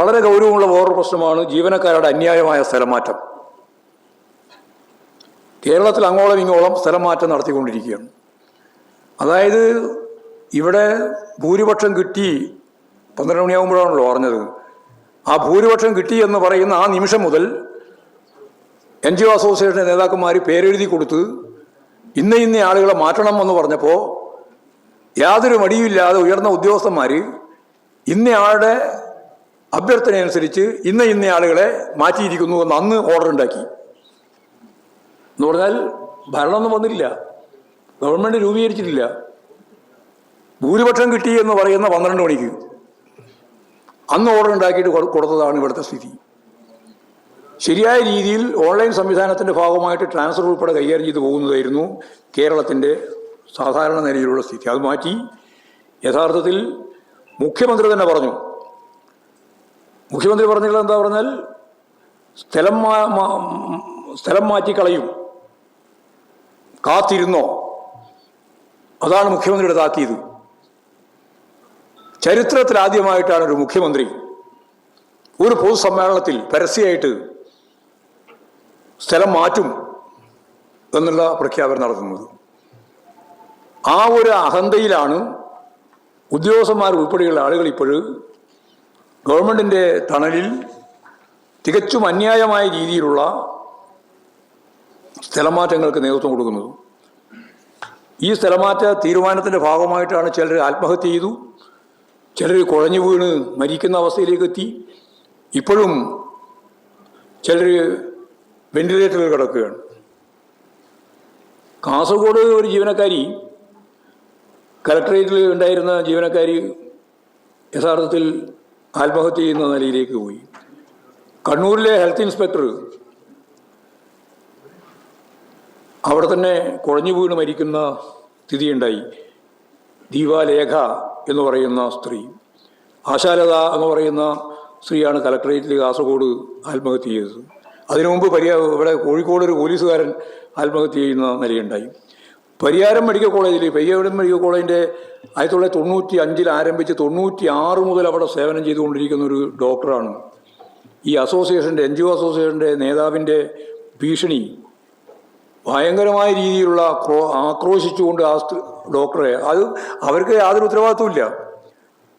വളരെ ഗൗരവമുള്ള വേറൊരു പ്രശ്നമാണ് ജീവനക്കാരുടെ അന്യായമായ സ്ഥലമാറ്റം. കേരളത്തിൽ അങ്ങോളം ഇങ്ങോളം സ്ഥലം മാറ്റം നടത്തിക്കൊണ്ടിരിക്കുകയാണ്. അതായത് ഇവിടെ ഭൂരിപക്ഷം കിട്ടി, 12 മണിയാകുമ്പോഴാണല്ലോ പറഞ്ഞത്, ആ ഭൂരിപക്ഷം കിട്ടി എന്ന് പറയുന്ന ആ നിമിഷം മുതൽ NGO അസോസിയേഷൻ്റെ നേതാക്കന്മാർ പേരെഴുതി കൊടുത്ത് ഇന്ന ആളുകളെ മാറ്റണം എന്ന് പറഞ്ഞപ്പോൾ യാതൊരു മടിയുമില്ലാതെ ഉയർന്ന ഉദ്യോഗസ്ഥന്മാർ ഇന്നയാളുടെ അഭ്യർത്ഥനയനുസരിച്ച് ഇന്ന ആളുകളെ മാറ്റിയിരിക്കുന്നു എന്ന് അന്ന് ഓർഡർ ഉണ്ടാക്കി. എന്ന് പറഞ്ഞാൽ ഭരണമൊന്നും വന്നില്ല, ഗവൺമെൻറ് രൂപീകരിച്ചിട്ടില്ല. ഭൂരിപക്ഷം കിട്ടി എന്ന് പറയുന്ന 12 മണിക്ക് അന്ന് ഓർഡർ ഉണ്ടാക്കിയിട്ട് കൊടുത്തതാണ് ഇവിടുത്തെ സ്ഥിതി. ശരിയായ രീതിയിൽ ഓൺലൈൻ സംവിധാനത്തിൻ്റെ ഭാഗമായിട്ട് ട്രാൻസ്ഫർ ഉൾപ്പെടെ കൈകാര്യം ചെയ്തു പോകുന്നതായിരുന്നു കേരളത്തിൻ്റെ സാധാരണ നിലയിലുള്ള സ്ഥിതി. അത് മാറ്റി യഥാർത്ഥത്തിൽ മുഖ്യമന്ത്രി തന്നെ പറഞ്ഞു. മുഖ്യമന്ത്രി പറഞ്ഞിട്ടുള്ളത് എന്താ പറഞ്ഞാൽ സ്ഥലം മാറ്റിക്കളയും, കാത്തിരുന്നോ, അതാണ് മുഖ്യമന്ത്രിയുടെ താക്കീത്. ചരിത്രത്തിൽ ആദ്യമായിട്ടാണ് ഒരു മുഖ്യമന്ത്രി ഒരു പൊതുസമ്മേളനത്തിൽ പരസ്യമായിട്ട് സ്ഥലം മാറ്റും എന്നുള്ള പ്രഖ്യാപനം നടത്തുന്നത്. ആ ഒരു അഹന്തയിലാണ് ഉദ്യോഗസ്ഥന്മാർ ഉൾപ്പെടെയുള്ള ആളുകൾ ഇപ്പോൾ ഗവൺമെൻറ്റിൻ്റെ തണലിൽ തികച്ചും അന്യായമായ രീതിയിലുള്ള സ്ഥലമാറ്റങ്ങൾക്ക് നേതൃത്വം കൊടുക്കുന്നത്. ഈ സ്ഥലമാറ്റ തീരുമാനത്തിൻ്റെ ഭാഗമായിട്ടാണ് ചിലർ ആത്മഹത്യ ചെയ്തു, ചിലർ കുഴഞ്ഞു വീണ് മരിക്കുന്ന അവസ്ഥയിലേക്ക് എത്തി. ഇപ്പോഴും ചിലർ വെന്റിലേറ്ററിൽ കിടക്കുകയാണ്. കാസർഗോഡ് ഒരു ജീവനക്കാരി, കലക്ടറേറ്റിൽ ഉണ്ടായിരുന്ന ജീവനക്കാരി യഥാർത്ഥത്തിൽ ആത്മഹത്യ ചെയ്യുന്ന നിലയിലേക്ക് പോയി. കണ്ണൂരിലെ ഹെൽത്ത് ഇൻസ്പെക്ടർ അവിടെ തന്നെ കുഴഞ്ഞു വീണ് മരിക്കുന്ന സ്ഥിതിയുണ്ടായി. ദീപാലേഖ എന്ന് പറയുന്ന സ്ത്രീ, ആശാലത എന്ന് പറയുന്ന സ്ത്രീയാണ് കലക്ടറേറ്റിൽ കാസർഗോഡ് ആത്മഹത്യ ചെയ്തത്. അതിനു മുമ്പ് ഇവിടെ കോഴിക്കോട് ഒരു പോലീസുകാരൻ ആത്മഹത്യ ചെയ്യുന്ന നിലയുണ്ടായി. പരിയാരം മെഡിക്കൽ കോളേജിൽ, പരിയാരം മെഡിക്കൽ കോളേജിൻ്റെ 1995 ആരംഭിച്ച് 96 മുതൽ അവിടെ സേവനം ചെയ്തുകൊണ്ടിരിക്കുന്ന ഒരു ഡോക്ടറാണ് ഈ അസോസിയേഷൻ്റെ, NGO അസോസിയേഷൻ്റെ നേതാവിൻ്റെ ഭീഷണി ഭയങ്കരമായ രീതിയിലുള്ള ആക്രോശിച്ചുകൊണ്ട് ആ ഡോക്ടറെ, അവർക്ക് യാതൊരു ഉത്തരവാദിത്വമില്ല.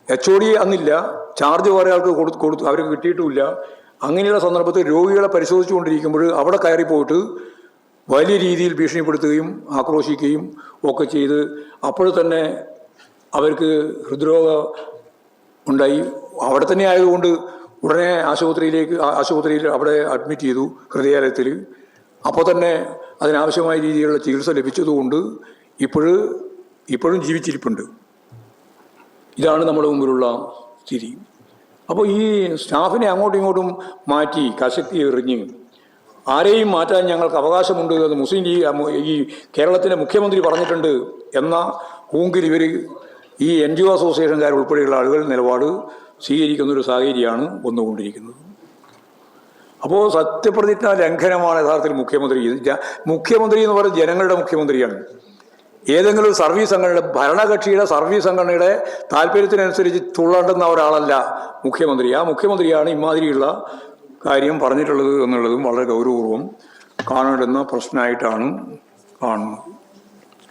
HOD അന്നില്ല, ചാർജ് വേറെ ആൾക്ക് കൊടുത്തു, അവർക്ക് കിട്ടിയിട്ടുമില്ല. അങ്ങനെയുള്ള സന്ദർഭത്തിൽ രോഗികളെ പരിശോധിച്ചുകൊണ്ടിരിക്കുമ്പോൾ അവിടെ കയറിപ്പോയിട്ട് വലിയ രീതിയിൽ ഭീഷണിപ്പെടുത്തുകയും ആക്രോശിക്കുകയും ഒക്കെ ചെയ്ത് അപ്പോൾ തന്നെ അവർക്ക് ഹൃദ്രോഗം ഉണ്ടായി. അവിടെ തന്നെ ആയതുകൊണ്ട് ഉടനെ ആശുപത്രിയിൽ അവിടെ അഡ്മിറ്റ് ചെയ്തു, ഹൃദയാലയത്തിൽ. അപ്പോൾ തന്നെ അതിനാവശ്യമായ രീതിയിലുള്ള ചികിത്സ ലഭിച്ചതുകൊണ്ട് ഇപ്പോഴും ജീവിച്ചിരിപ്പുണ്ട്. ഇതാണ് നമ്മുടെ മുമ്പിലുള്ള സ്ഥിതി. അപ്പോൾ ഈ സ്റ്റാഫിനെ അങ്ങോട്ടും ഇങ്ങോട്ടും മാറ്റി കശക്കി എറിഞ്ഞ് ആരെയും മാറ്റാൻ ഞങ്ങൾക്ക് അവകാശമുണ്ട് എന്ന് മുസ്ലിം ലീഗ്, ഈ കേരളത്തിൻ്റെ മുഖ്യമന്ത്രി പറഞ്ഞിട്ടുണ്ട് എന്ന ഹൂങ്കിൽ ഇവർ ഈ NGO അസോസിയേഷൻകാർ ഉൾപ്പെടെയുള്ള ആളുകൾ നിലപാട് സ്വീകരിക്കുന്നൊരു സാഹചര്യമാണ് വന്നുകൊണ്ടിരിക്കുന്നത്. അപ്പോൾ സത്യപ്രതിജ്ഞ ലംഘനമാണ് യഥാർത്ഥത്തിൽ മുഖ്യമന്ത്രി എന്ന് പറയുന്നത് ജനങ്ങളുടെ മുഖ്യമന്ത്രിയാണ്. ഏതെങ്കിലും സർവീസ് സംഘടന, ഭരണകക്ഷിയുടെ സർവീസ് സംഘടനയുടെ താല്പര്യത്തിനനുസരിച്ച് തുള്ളണ്ടുന്ന ഒരാളല്ല മുഖ്യമന്ത്രി. ആ മുഖ്യമന്ത്രിയാണ് ഇമാതിരിയുള്ള കാര്യം പറഞ്ഞിട്ടുള്ളത് എന്നുള്ളതും വളരെ ഗൗരവപൂർവ്വം കാണേണ്ടുന്ന പ്രശ്നമായിട്ടാണ് കാണുന്നത്.